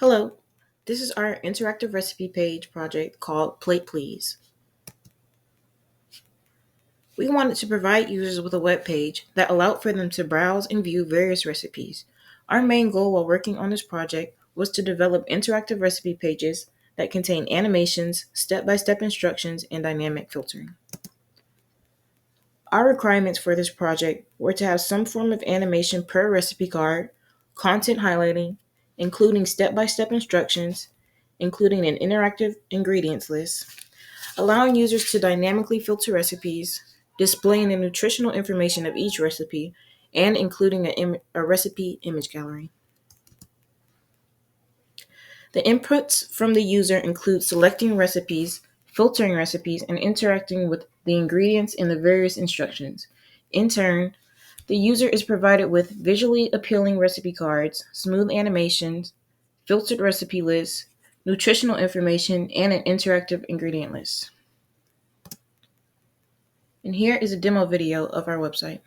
Hello, this is our interactive recipe page project called Plate Please. We wanted to provide users with a web page that allowed for them to browse and view various recipes. Our main goal while working on this project was to develop interactive recipe pages that contain animations, step-by-step instructions, and dynamic filtering. Our requirements for this project were to have some form of animation per recipe card, content highlighting, including step-by-step instructions, including an interactive ingredients list, allowing users to dynamically filter recipes, displaying the nutritional information of each recipe, and including a recipe image gallery. The inputs from the user include selecting recipes, filtering recipes, and interacting with the ingredients in the various instructions. In turn, the user is provided with visually appealing recipe cards, smooth animations, filtered recipe lists, nutritional information, and an interactive ingredient list. And here is a demo video of our website.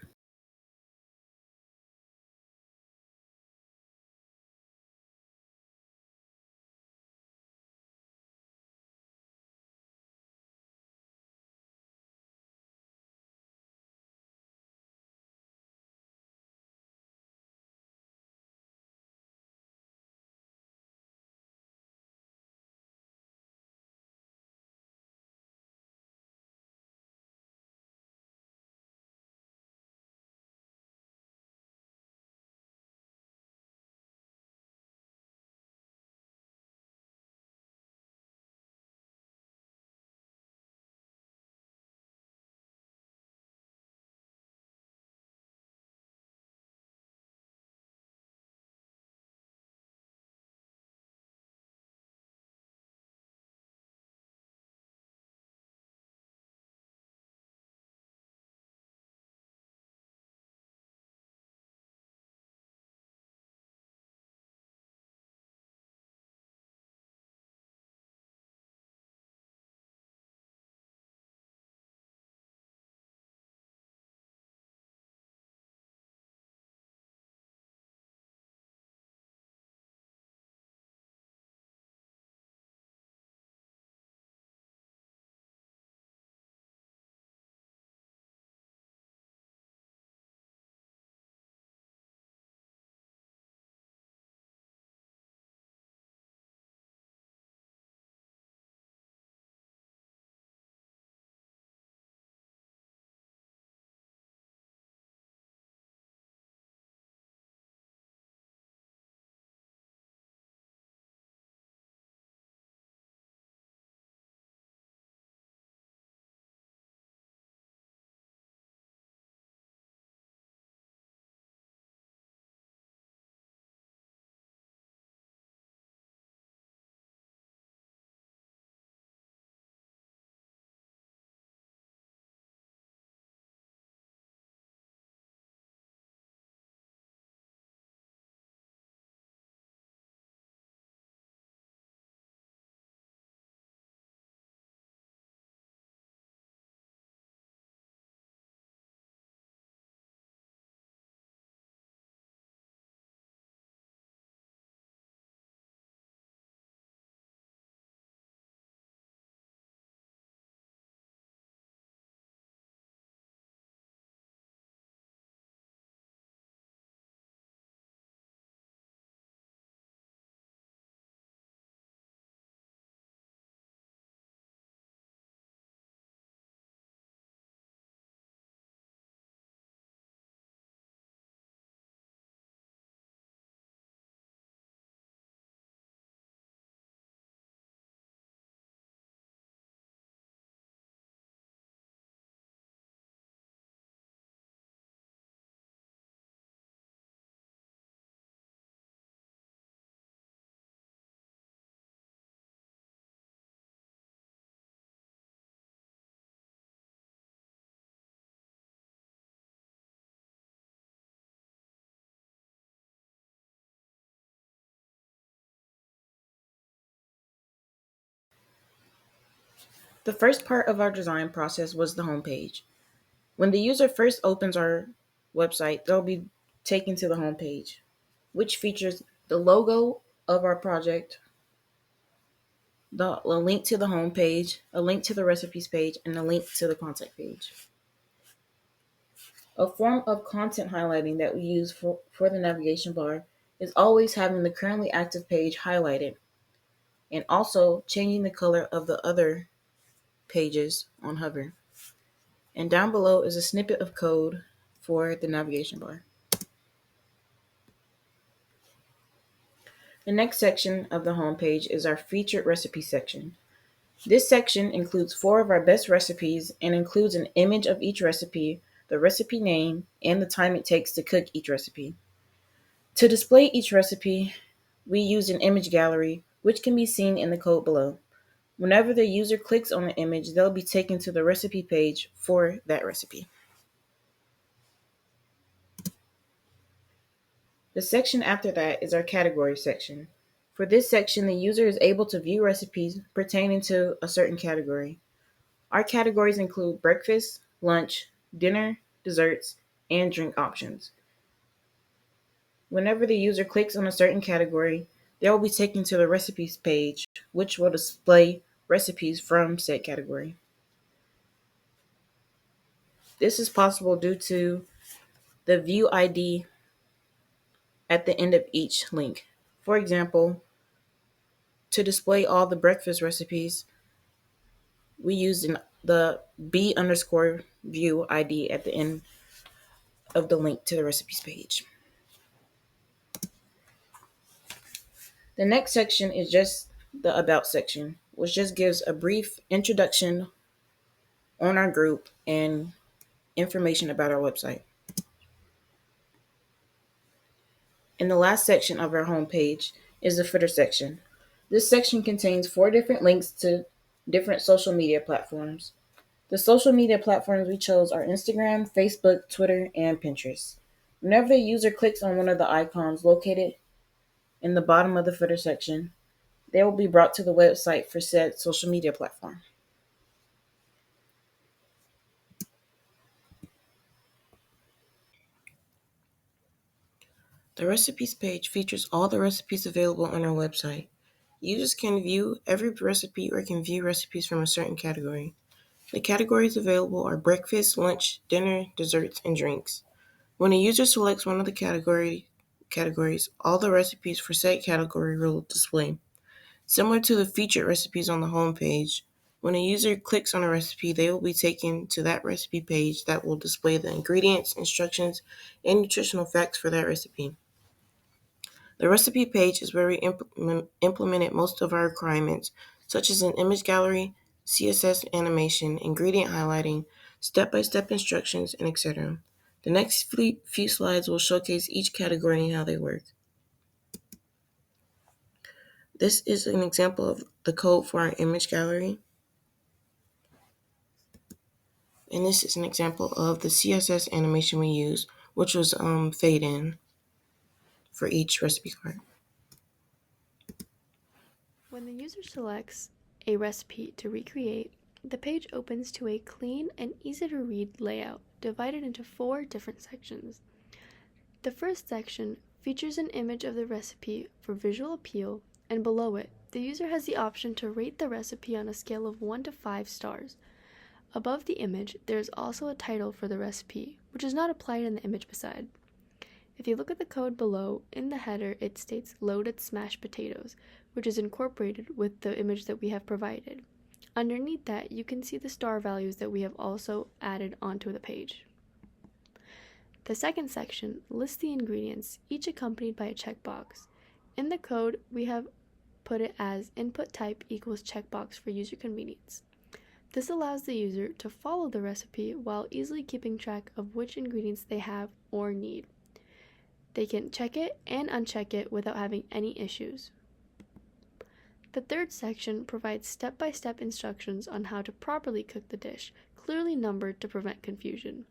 The first part of our design process was the homepage. When the user first opens our website, they'll be taken to the homepage, which features the logo of our project, a link to the home page, a link to the recipes page, and a link to the contact page. A form of content highlighting that we use for the navigation bar is always having the currently active page highlighted and also changing the color of the other pages on hover. And down below is a snippet of code for the navigation bar. The next section of the home page is our featured recipe section. This section includes 4 of our best recipes and includes an image of each recipe, the recipe name, and the time it takes to cook each recipe. To display each recipe, we use an image gallery, which can be seen in the code below. Whenever the user clicks on the image, they'll be taken to the recipe page for that recipe. The section after that is our category section. For this section, the user is able to view recipes pertaining to a certain category. Our categories include breakfast, lunch, dinner, desserts, and drink options. Whenever the user clicks on a certain category, they will be taken to the recipes page, which will display recipes from said category. This is possible due to the view ID at the end of each link. For example, to display all the breakfast recipes, we used the B_view ID at the end of the link to the recipes page. The next section is just the About section, which just gives a brief introduction on our group and information about our website. And the last section of our homepage is the footer section. This section contains 4 different links to different social media platforms. The social media platforms we chose are Instagram, Facebook, Twitter, and Pinterest. Whenever the user clicks on one of the icons located in the bottom of the footer section, they will be brought to the website for said social media platform. The recipes page features all the recipes available on our website. Users can view every recipe or can view recipes from a certain category. The categories available are breakfast, lunch, dinner, desserts, and drinks. When a user selects one of the categories, all the recipes for said category will display. Similar to the featured recipes on the home page, when a user clicks on a recipe, they will be taken to that recipe page that will display the ingredients, instructions, and nutritional facts for that recipe. The recipe page is where we implemented most of our requirements, such as an image gallery, CSS animation, ingredient highlighting, step-by-step instructions, and etc. The next few slides will showcase each category and how they work. This is an example of the code for our image gallery. And this is an example of the CSS animation we use, which was fade in for each recipe card. When the user selects a recipe to recreate, the page opens to a clean and easy to read layout divided into 4 different sections. The first section features an image of the recipe for visual appeal, and below it, the user has the option to rate the recipe on a scale of 1 to 5 stars. Above the image, there is also a title for the recipe, which is not applied in the image beside. If you look at the code below, in the header it states loaded smashed potatoes, which is incorporated with the image that we have provided. Underneath that, you can see the star values that we have also added onto the page. The second section lists the ingredients, each accompanied by a checkbox. In the code, we have put it as input type equals checkbox for user convenience. This allows the user to follow the recipe while easily keeping track of which ingredients they have or need. They can check it and uncheck it without having any issues. The third section provides step-by-step instructions on how to properly cook the dish, clearly numbered to prevent confusion.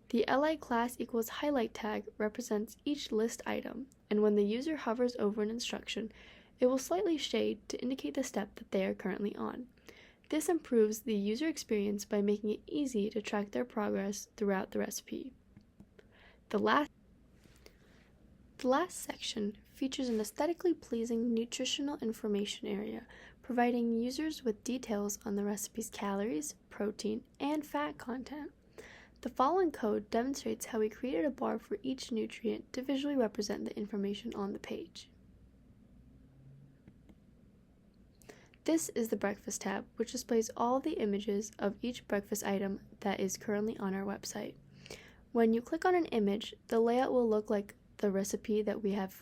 The li class equals highlight tag represents each list item, and when the user hovers over an instruction, it will slightly shade to indicate the step that they are currently on. This improves the user experience by making it easy to track their progress throughout the recipe. The last section features an aesthetically pleasing nutritional information area, providing users with details on the recipe's calories, protein, and fat content. The following code demonstrates how we created a bar for each nutrient to visually represent the information on the page. This is the Breakfast tab, which displays all the images of each breakfast item that is currently on our website. When you click on an image, the layout will look like the recipe that we have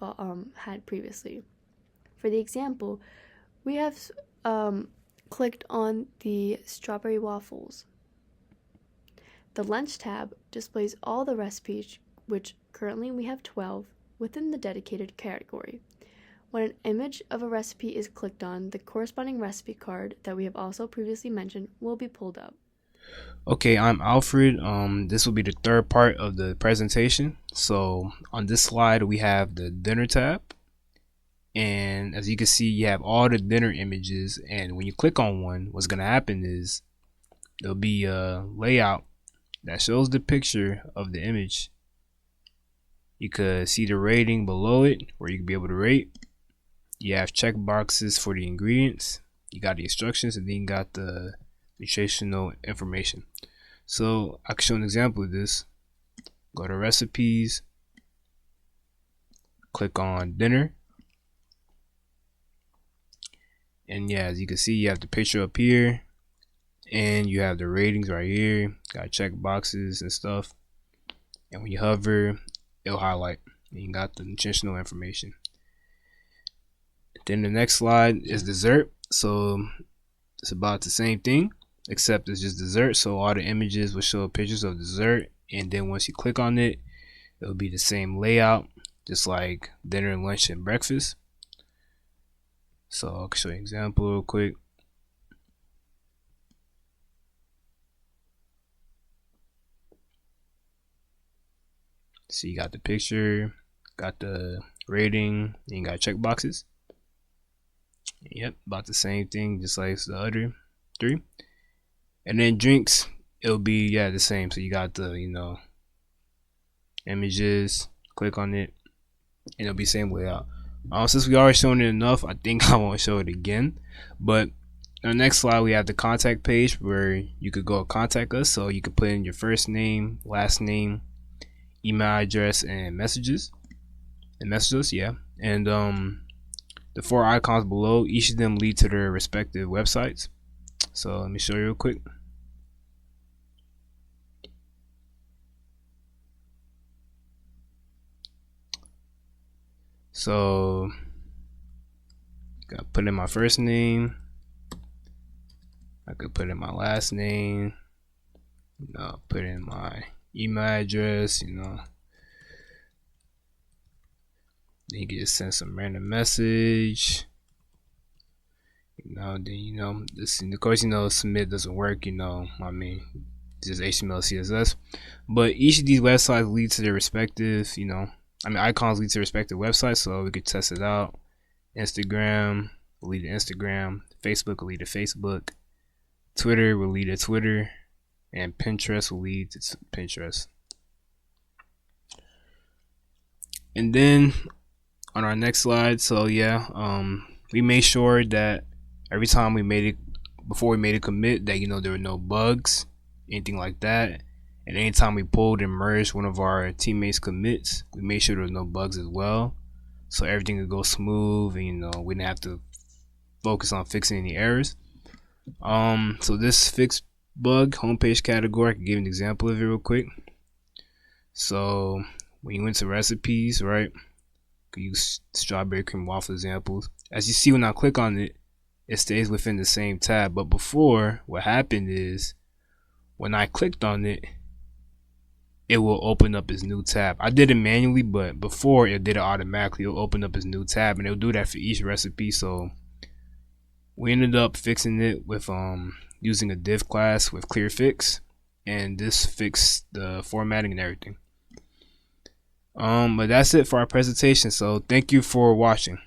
had previously. For the example, we have clicked on the strawberry waffles. The Lunch tab displays all the recipes, which currently we have 12, within the dedicated category. When an image of a recipe is clicked on, the corresponding recipe card that we have also previously mentioned will be pulled up. Okay, I'm Alfred. This will be the third part of the presentation. So on this slide, we have the dinner tab. And as you can see, you have all the dinner images. And when you click on one, what's going to happen is there'll be a layout that shows the picture of the image. You could see the rating below it, where you can be able to rate. You have check boxes for the ingredients. You got the instructions, and then you got the nutritional information. So I can show an example of this. Go to recipes, click on dinner, and yeah, as you can see, you have the picture up here, and you have the ratings right here. Got check boxes and stuff, and when you hover, it'll highlight, and you got the nutritional information. Then the next slide is dessert. So it's about the same thing, except it's just dessert. So all the images will show pictures of dessert, and then once you click on it, it'll be the same layout, just like dinner, lunch, and breakfast. So I'll show you an example real quick. So you got the picture, got the rating, and you got check boxes. Yep, about the same thing, just like the other three. And then drinks, it'll be the same. So you got the images, click on it, and it'll be same layout. Since we already shown it enough, I think I won't show it again. But on the next slide, we have the contact page where you could go contact us. So you could put in your first name, last name, email address, and messages. And message us, yeah. And the 4 icons below, each of them lead to their respective websites. So let me show you real quick. So got put in my first name. I could put in my last name. Put in my email address. Then you can just send some random message. Then this, of course, submit doesn't work. Just HTML, CSS. But each of these websites lead to their respective, icons lead to respective websites. So we could test it out. Instagram will lead to Instagram. Facebook will lead to Facebook. Twitter will lead to Twitter, and Pinterest will lead to Pinterest. And then on our next slide, so we made sure that every time before we made a commit, that there were no bugs, anything like that. And anytime we pulled and merged one of our teammates' commits, we made sure there was no bugs as well, so everything could go smooth, and we didn't have to focus on fixing any errors. So this fixed bug homepage category, I can give an example of it real quick. So when you went to recipes, right, use strawberry cream waffle examples. As you see, when I click on it, it stays within the same tab. But before, what happened is when I clicked on it, it will open up its new tab. I did it manually, but before it did it automatically. It'll open up its new tab, and it'll do that for each recipe. So we ended up fixing it with using a div class with clearfix, and this fixed the formatting and everything. But that's it for our presentation. So thank you for watching.